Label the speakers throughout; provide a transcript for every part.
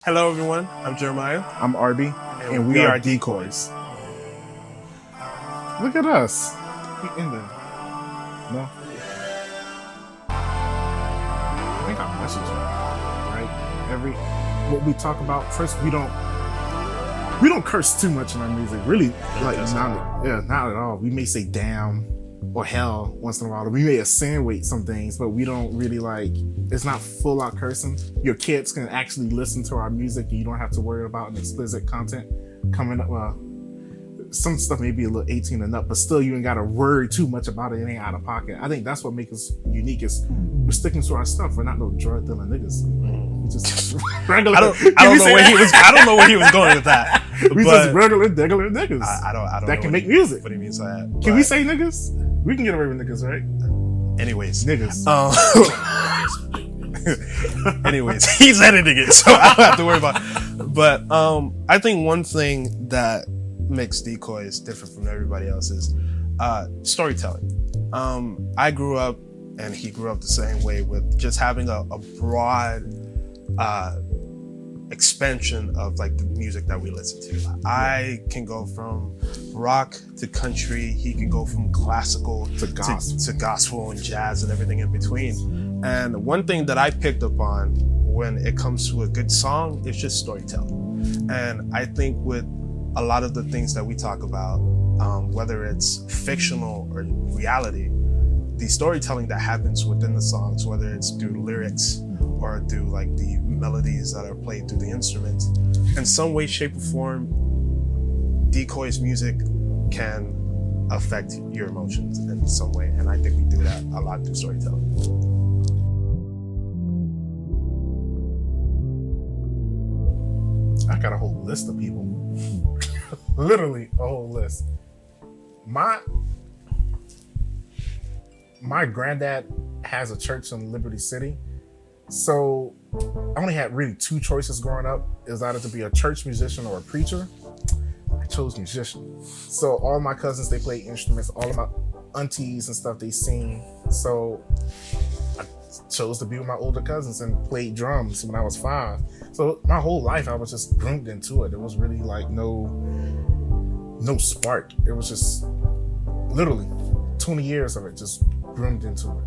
Speaker 1: Hello, everyone. I'm Jeremiah.
Speaker 2: I'm Arby,
Speaker 1: and we are Decoys.
Speaker 2: Look at us. We ended. No. I think our message, right? What we talk about first, we don't curse too much in our music. Really, not at all. We may say damn or hell once in a while. We may insinuate some things, but we don't really it's not full out cursing. Your kids can actually listen to our music and you don't have to worry about an explicit content coming up. Some stuff may be a little 18 and up, but still you ain't got to worry too much about it. It ain't out of pocket. I think that's what makes us unique is we're sticking to our stuff. We're not no drug dealing niggas. We just regular. I don't know
Speaker 1: where he was going with that.
Speaker 2: We just regular niggas.
Speaker 1: I don't
Speaker 2: that
Speaker 1: know
Speaker 2: can make music.
Speaker 1: What he means by that.
Speaker 2: Can we say niggas? We can get away with niggas, right?
Speaker 1: Anyways,
Speaker 2: niggas.
Speaker 1: Anyways, he's editing it, so I don't have to worry about it. But I think one thing that makes Decoys different from everybody else is storytelling. I grew up, and he grew up the same way, with just having a broad expansion of the music that we listen to. I can go from rock to country. He can go from classical to gospel and jazz and everything in between. And one thing that I picked up on when it comes to a good song is just storytelling. And I think with a lot of the things that we talk about, whether it's fictional or reality, the storytelling that happens within the songs, whether it's through lyrics or through the melodies that are played through the instruments, in some way, shape, or form, Decoys music can affect your emotions in some way. And I think we do that a lot through storytelling.
Speaker 2: I got a whole list of people. Literally a whole list. My granddad has a church in Liberty City. So I only had really two choices growing up. It was either to be a church musician or a preacher. I chose musician. So all my cousins, they played instruments. All of my aunties and stuff, they sing. So I chose to be with my older cousins and played drums when I was 5. So my whole life, I was just groomed into it. There was really no spark. It was just literally 20 years of it, just groomed into it.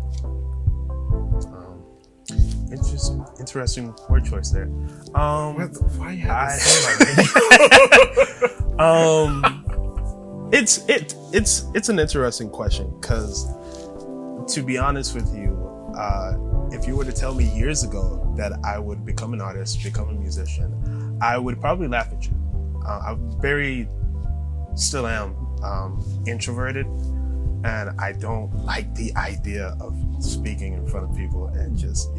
Speaker 1: Interesting word choice there.
Speaker 2: Why you have to say
Speaker 1: it's an interesting question, because to be honest with you, if you were to tell me years ago that I would become an artist, become a musician, I would probably laugh at you. I still am introverted, and I don't like the idea of speaking in front of people and just,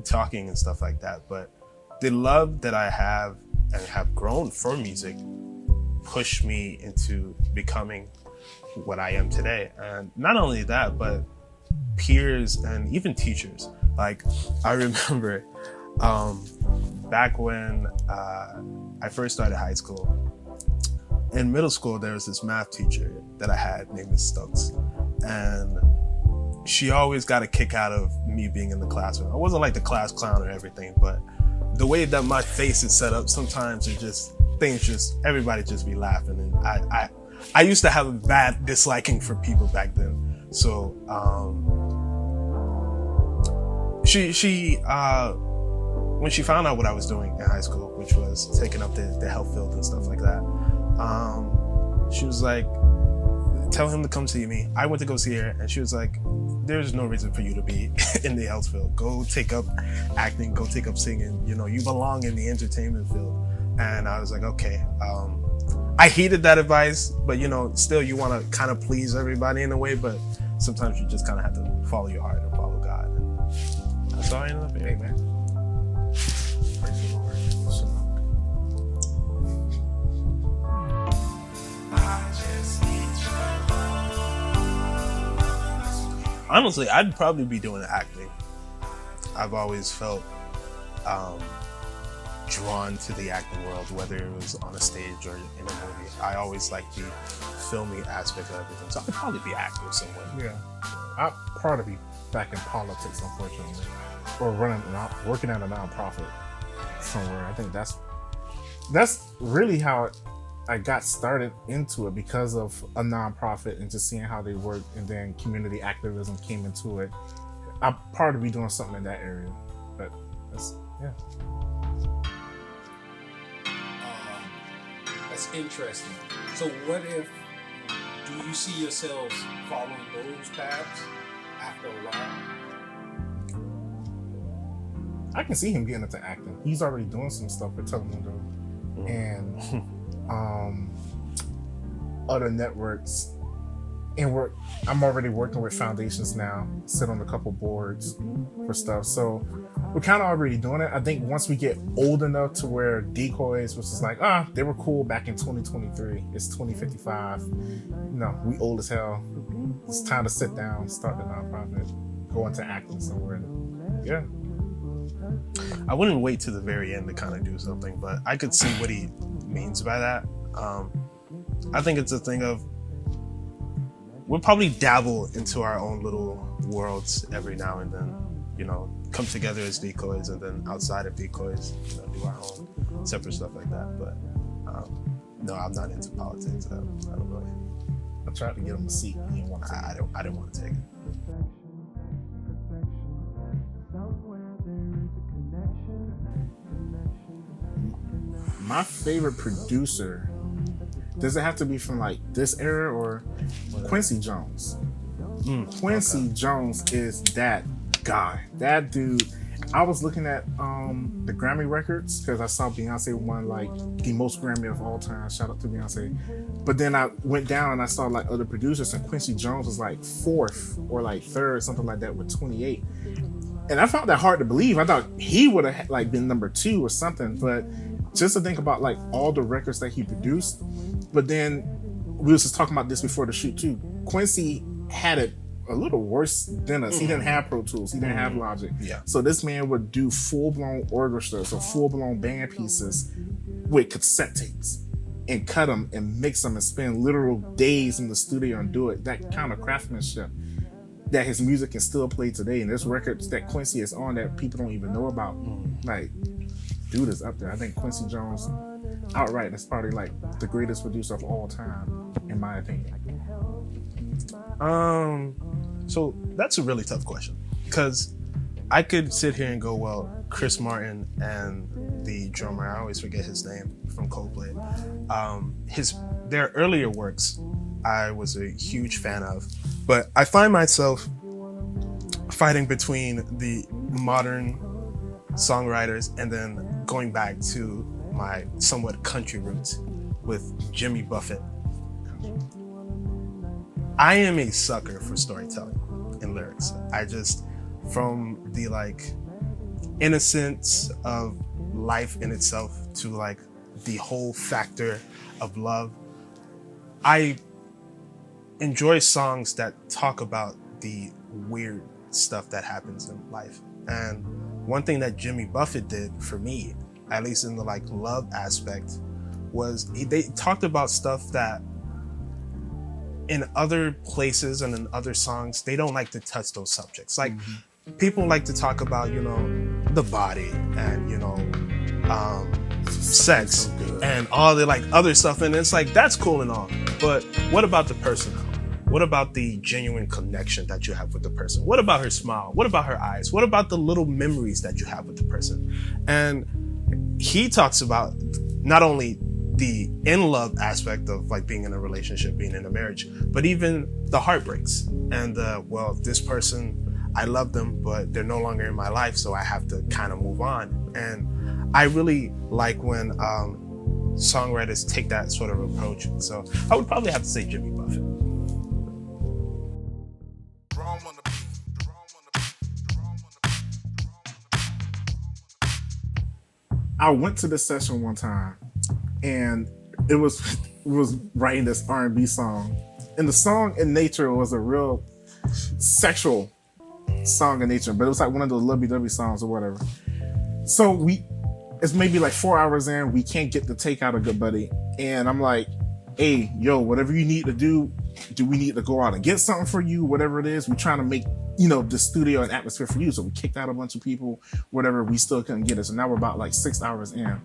Speaker 1: talking and stuff like that. But the love that I have and have grown for music pushed me into becoming what I am today. And not only that, but peers and even teachers. I remember back when I first started high school. In middle school, there was this math teacher that I had named Miss Stokes. And she always got a kick out of me being in the classroom. I wasn't the class clown or everything, but the way that my face is set up, sometimes everybody just be laughing. And I used to have a bad disliking for people back then. So she when she found out what I was doing in high school, which was taking up the health field and stuff like that, she was like, tell him to come see me. I went to go see her, and she was like, there's no reason for you to be in the health field. Go take up acting, go take up singing. You belong in the entertainment field. And I was like, okay. I heeded that advice, but still you want to kind of please everybody in a way, but sometimes you just kind of have to follow your heart and follow God. And that's how I ended up here.
Speaker 2: Amen. Praise the Lord.
Speaker 1: Honestly, I'd probably be doing acting. I've always felt drawn to the acting world, whether it was on a stage or in a movie. I always liked the filming aspect of everything, so I'd probably be acting somewhere.
Speaker 2: Yeah, I'd probably be back in politics, unfortunately, or working at a nonprofit. somewhere. I think that's really how I got started into it, because of a nonprofit and just seeing how they work, and then community activism came into it. I'm proud to be doing something in that area, but yeah.
Speaker 3: That's interesting. So what if, do you see yourselves following those paths after a while?
Speaker 2: I can see him getting into acting. He's already doing some stuff for Telemundo and other networks. And I'm already working with foundations now, sit on a couple boards for stuff. So we're kind of already doing it. I think once we get old enough to where Decoys, which is like, they were cool back in 2023. It's 2055. No, we old as hell. It's time to sit down, start the nonprofit, go into acting somewhere. Yeah.
Speaker 1: I wouldn't wait to the very end to kind of do something, but I could see what he means by that. I think it's a thing of, we'll probably dabble into our own little worlds every now and then, come together as Decoys, and then outside of Decoys, do our own separate stuff like that. But no, I'm not into politics. I don't really.
Speaker 2: I tried to get him a seat. He didn't want to.
Speaker 1: I didn't want to take it.
Speaker 2: My favorite producer, does it have to be from like this era or Quincy Jones? Quincy Jones is that guy. That dude. I was looking at the Grammy records because I saw Beyonce won like the most Grammy of all time. Shout out to Beyonce. But then I went down and I saw like other producers, and Quincy Jones was like 4th or like 3rd, something like that, with 28. And I found that hard to believe. I thought he would have like been number 2 or something. But just to think about like all the records that he produced. But then we was just talking about this before the shoot too. Quincy had it a little worse than us. He didn't have Pro Tools. He didn't have Logic.
Speaker 1: Yeah.
Speaker 2: So this man would do full-blown orchestras or full-blown band pieces with cassette tapes and cut them and mix them and spend literal days in the studio and do it. That kind of craftsmanship that his music can still play today. And there's records that Quincy is on that people don't even know about. Like, dude is up there. I think Quincy Jones, outright, is probably like the greatest producer of all time, in my opinion.
Speaker 1: So that's a really tough question, because I could sit here and go, well, Chris Martin and the drummer, I always forget his name, from Coldplay, their earlier works I was a huge fan of, but I find myself fighting between the modern songwriters and then going back to my somewhat country roots with Jimmy Buffett. I am a sucker for storytelling and lyrics. I just, from the like innocence of life in itself to like the whole factor of love, I enjoy songs that talk about the weird stuff that happens in life. And one thing that Jimmy Buffett did for me, at least in the like love aspect, was they talked about stuff that in other places and in other songs, they don't like to touch those subjects. Like people like to talk about, the body and, sex and all the like other stuff. And it's like, that's cool and all, but what about the person? What about the genuine connection that you have with the person? What about her smile? What about her eyes? What about the little memories that you have with the person? And he talks about not only the in-love aspect of like being in a relationship, being in a marriage, but even the heartbreaks and well, this person, I love them, but they're no longer in my life, so I have to kind of move on. And I really like when songwriters take that sort of approach. So I would probably have to say Jimmy Buffett.
Speaker 2: I went to this session one time, and it was writing this R&B song, and the song in nature was a real sexual song in nature, but it was like one of those lovey-dovey songs or whatever. So it's maybe like 4 hours in, we can't get the take out of Good Buddy, and I'm like, hey, yo, whatever you need to do we need to go out and get something for you, whatever it is, we're trying to make, the studio and atmosphere for you. So we kicked out a bunch of people, whatever. We still couldn't get it. So now we're about like 6 hours in.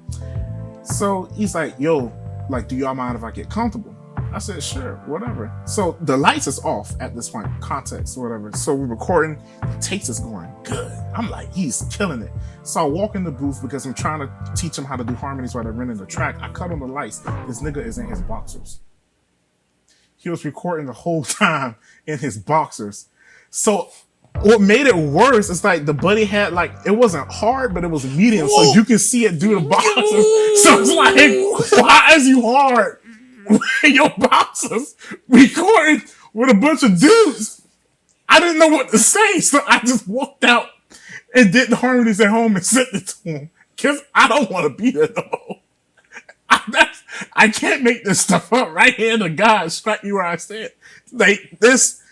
Speaker 2: So he's like, yo, like, do y'all mind if I get comfortable? I said, sure, whatever. So the lights is off at this point, context or whatever. So we're recording, the takes is going good. I'm like, he's killing it. So I walk in the booth because I'm trying to teach him how to do harmonies while they're running the track. I cut on the lights. This nigga is in his boxers. He was recording the whole time in his boxers. So what made it worse is like the buddy had like, it wasn't hard, but it was medium. So you can see it through the boxers. So it's like, why is you hard? Your boxers recording with a bunch of dudes. I didn't know what to say, so I just walked out and did the harmonies at home and sent it to him. Cause I don't want to be there no more. I can't make this stuff up right here in the God strike you where I said. Like this,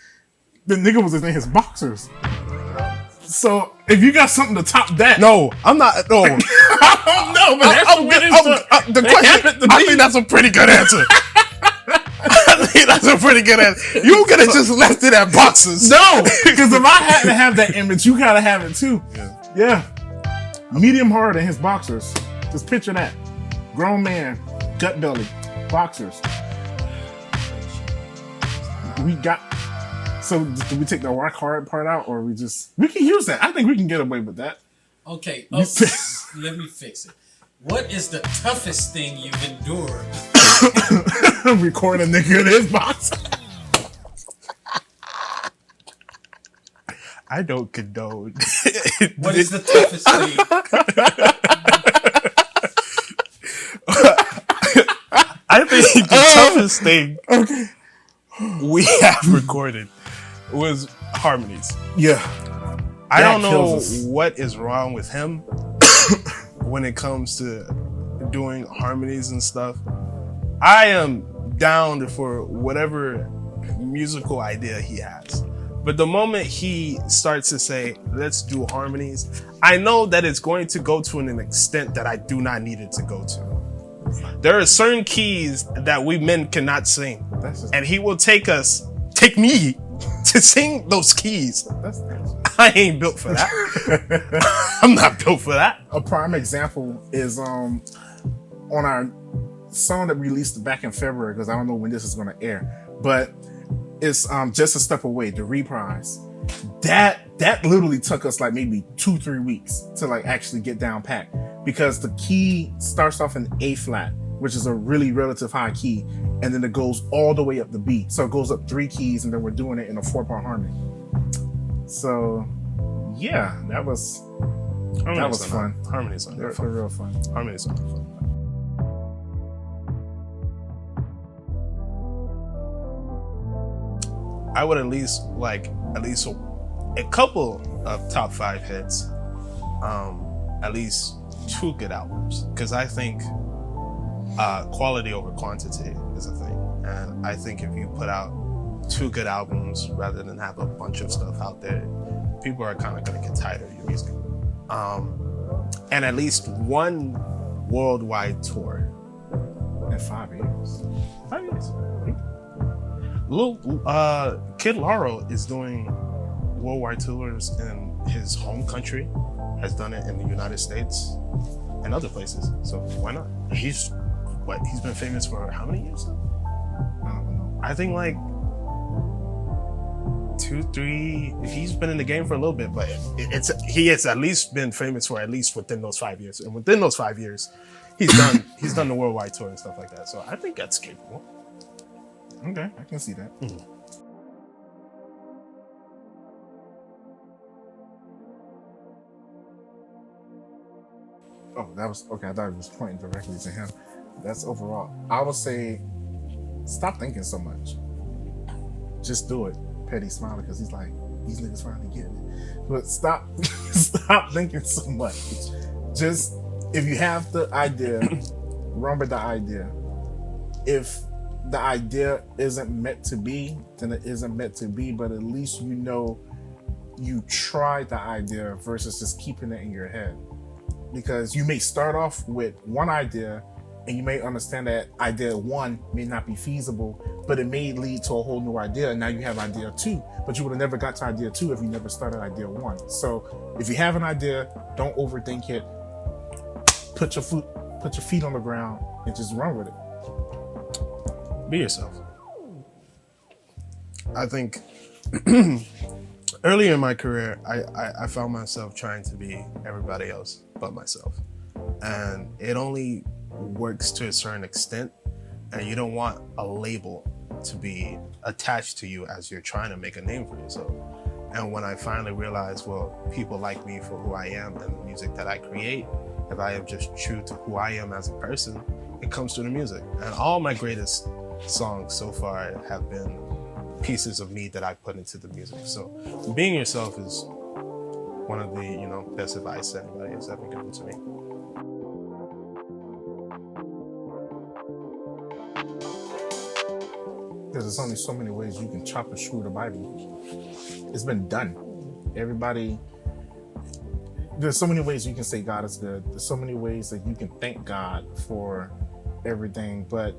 Speaker 2: the nigga was in his boxers. So if you got something to top that,
Speaker 1: No, I'm not. No,
Speaker 2: I don't know, but that's the way
Speaker 1: the question. I think that's a pretty good answer. I think that's a pretty good answer. You could have just left it at boxes.
Speaker 2: No, because if I had to have that image, you gotta have it too. Yeah. Medium hard in his boxers. Just picture that. Grown man, gut belly, boxers. We got. So do we take the rock hard part out, or we can use that? I think we can get away with that.
Speaker 3: Okay, let me fix it. What is the toughest thing you've endured?
Speaker 2: Recording a nigga in his box.
Speaker 1: I don't condone.
Speaker 3: What is the toughest thing?
Speaker 1: I think the toughest thing we have recorded was harmonies.
Speaker 2: Yeah.
Speaker 1: I don't know what is wrong with him when it comes to doing harmonies and stuff. I am down for whatever musical idea he has. But the moment he starts to say, let's do harmonies, I know that it's going to go to an extent that I do not need it to go to. There are certain keys that we men cannot sing. And he will take me to sing those keys. I ain't built for that. I'm not built for that.
Speaker 2: A prime example is on our song that we released back in February, because I don't know when this is going to air, but it's Just a Step Away, the reprise. That literally took us like maybe 2-3 weeks to like actually get down pat, because the key starts off in A flat, which is a really relative high key, and then it goes all the way up to B. So it goes up 3 keys, and then we're doing it in a 4-part harmony. So yeah, that was fun.
Speaker 1: Harmonies are
Speaker 2: They're real fun.
Speaker 1: Harmonies are fun. I would at least a couple of top 5 hits, at least 2 good albums, because I think quality over quantity is a thing, and I think if you put out 2 good albums rather than have a bunch of stuff out there, people are kind of going to get tired of your music. And at least 1 worldwide tour
Speaker 2: In 5 years.
Speaker 1: 5 years. Kid Largo is doing worldwide tours in his home country, has done it in the United States and other places. So why not? He's been famous for how many years now?
Speaker 2: I don't know.
Speaker 1: I think like 2, 3. He's been in the game for a little bit, but he has at least been famous for at least within those 5 years. And within those 5 years, he's done the worldwide tour and stuff like that. So I think that's capable.
Speaker 2: Okay, I can see that. Oh, that was okay. I thought it was pointing directly to him. That's overall. I would say, stop thinking so much. Just do it. Petty smiling because he's like, these niggas finally getting it. But stop thinking so much. Just, if you have the idea, run with the idea. If the idea isn't meant to be, then it isn't meant to be, but at least you know you tried the idea versus just keeping it in your head. Because you may start off with one idea and you may understand that idea one may not be feasible, but it may lead to a whole new idea. And now you have idea two, but you would have never got to idea two if you never started idea one. So if you have an idea, don't overthink it. Put your feet on the ground and just run with it.
Speaker 1: Be yourself. I think earlier in my career, I found myself trying to be everybody else but myself. And it only works to a certain extent, and you don't want a label to be attached to you as you're trying to make a name for yourself. And when I finally realized, well, people like me for who I am and the music that I create, if I am just true to who I am as a person, it comes through the music. And all my greatest songs so far have been pieces of me that I put into the music. So being yourself is one of the best advice anybody has ever given to me.
Speaker 2: Because there's only so many ways you can chop and screw the Bible. It's been done. There's so many ways you can say God is good. There's so many ways that you can thank God for everything. But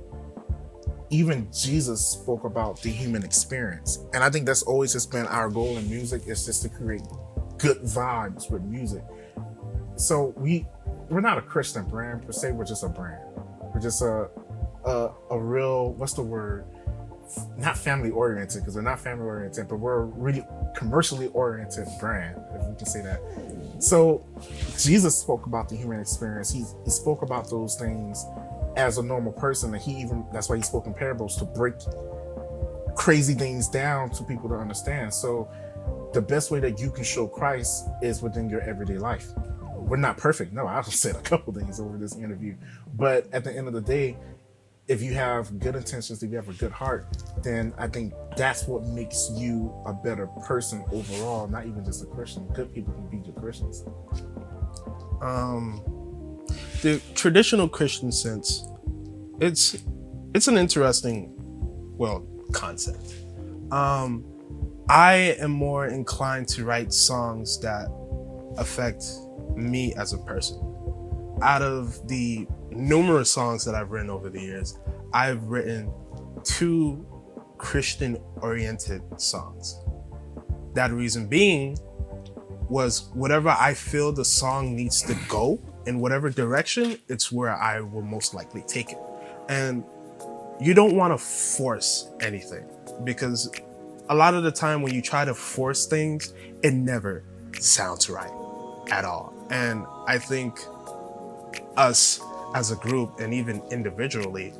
Speaker 2: even Jesus spoke about the human experience. And I think that's always has been our goal in music, is just to create good vibes with music. So we're not a Christian brand per se, we're just a brand. We're just a real, what's the word? Not family oriented, because we're not family oriented, but we're a really commercially oriented brand, if we can say that. So Jesus spoke about the human experience. He spoke about those things as a normal person, and that's why he spoke in parables, to break crazy things down to people to understand. So the best way that you can show Christ is within your everyday life. We're not perfect. No, I've said a couple things over this interview, but at the end of the day, if you have good intentions, if you have a good heart, then I think that's what makes you a better person overall, not even just a Christian. Good people can be good Christians.
Speaker 1: The traditional Christian sense, it's an interesting, concept. I am more inclined to write songs that affect me as a person. Out of the numerous songs that I've written over the years, I've written 2 Christian-oriented songs. That reason being was whatever I feel the song needs to go, in whatever direction, it's where I will most likely take it. And you don't want to force anything, because a lot of the time when you try to force things, it never sounds right at all. And I think us as a group, and even individually,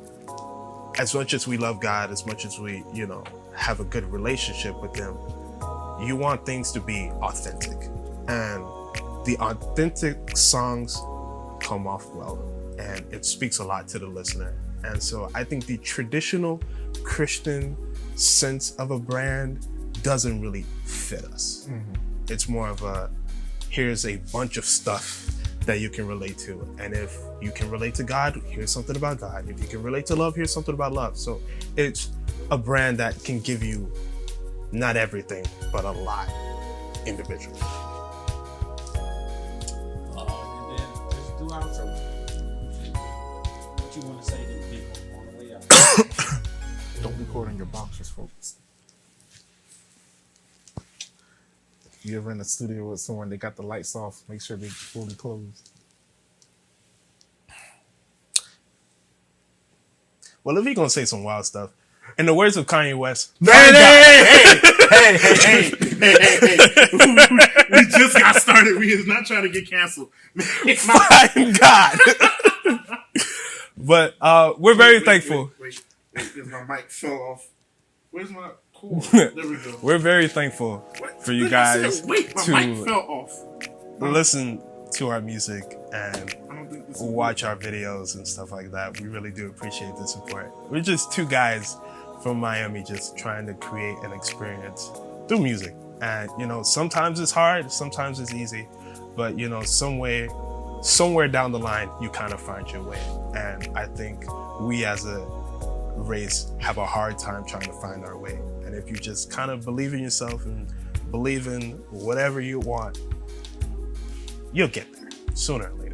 Speaker 1: as much as we love God, as much as we, have a good relationship with Him, you want things to be authentic. And the authentic songs come off well, and it speaks a lot to the listener. And so I think the traditional Christian sense of a brand doesn't really fit us. Mm-hmm. It's more of here's a bunch of stuff that you can relate to. And if you can relate to God, here's something about God. If you can relate to love, here's something about love. So it's a brand that can give you not everything, but a lot individually.
Speaker 3: And then let's do outro. What you want to say to people on the way out?
Speaker 2: Don't record in your boxers, folks. If you ever in the studio with someone, they got the lights off, make sure they're fully closed.
Speaker 1: Well, if you're going to say some wild stuff, in the words of Kanye West,
Speaker 2: Hey. We just got started. We is not trying to get canceled.
Speaker 1: Find God. But we're very thankful.
Speaker 2: Wait, because my mic fell off. Where's my cord? There we go.
Speaker 1: We're very thankful for you guys
Speaker 2: my mic fell off.
Speaker 1: Listen to our music and watch our videos and stuff like that. We really do appreciate the support. We're just 2 guys from Miami just trying to create an experience through music. And, sometimes it's hard, sometimes it's easy, but, somewhere down the line, you kind of find your way. And I think we as a race have a hard time trying to find our way. And if you just kind of believe in yourself and believe in whatever you want, you'll get there sooner or later.